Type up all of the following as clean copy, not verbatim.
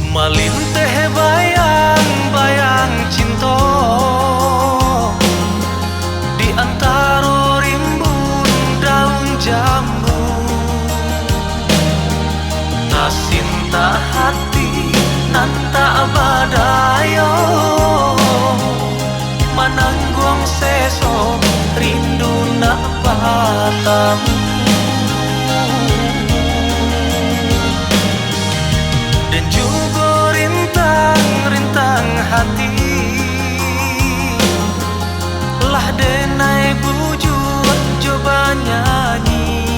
Malinteh bayang-bayang cinta di antara rimbun daun jambu. Tasinta hati nan tak badayo mananggung seso rindu nak patamu. Dan juga rintang-rintang hati lah denai bujur coba nyanyi,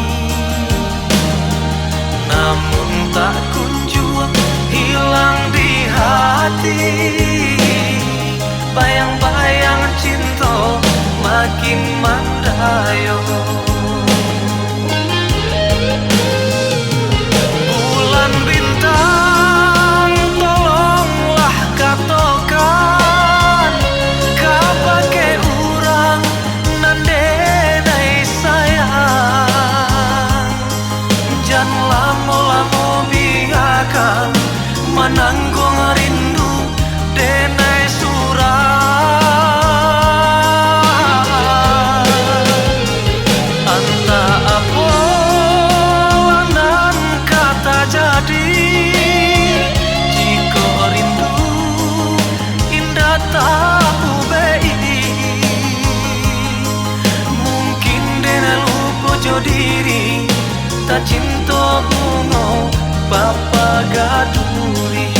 namun tak kunjung hilang di hati. Bayang-bayang cinta makin mandayo. Bulan bintang tolonglah katakan kapake urang nan denai sayang. Jan lamo-lamo biarkan menanggung rindu denai surang. Anta apa nan kata jadi jika rindu indah tak ubei. Mungkin dena lupa jo diri tak cinta bunga Bapa gaduri.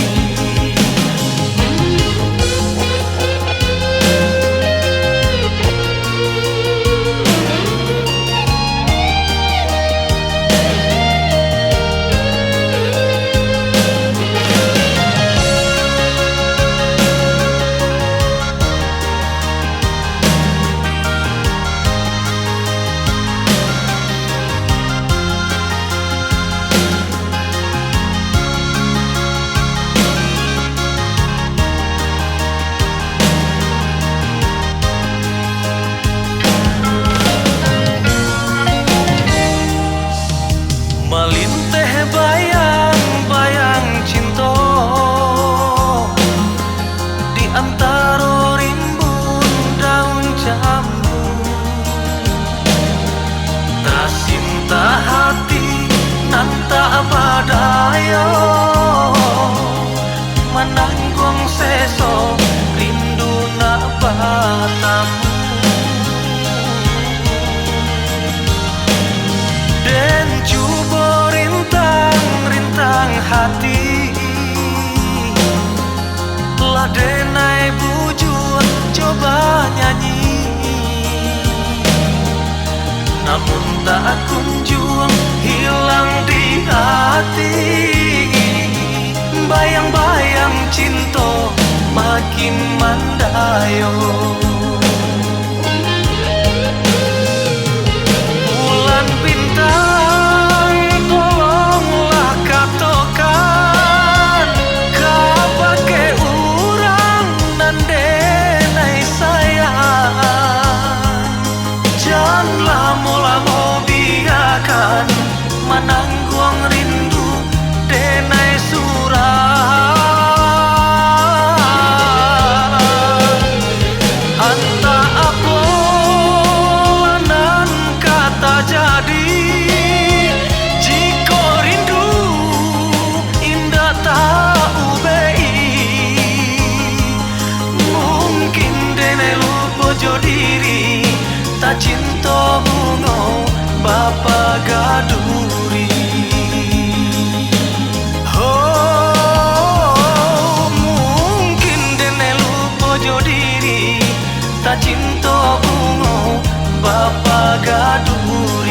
Malinteh bayang-bayang cinta di antara rimbun daun jambu. Tasinta hati nan tak badayo menanggung seso rindu nak patamu. Dan coba rintang-rintang hati lah denai bujur coba nyanyi, namun tak kunjung hilang di hati. Bayang-bayang cinta makin mandayo. Bulan bintang tolonglah katakan kapake urang nan denai sayang. Jan lamo-lamo biarkan menanggung rindu denai surang. Anta apa nan kata jadi jika rindu indah tak ubei. Mungkin denai lupa jo diri tak cinta bunga Bapa gaduri. Oh, mungkin denai lupa jo diri tak cinta bunga Bapa gaduri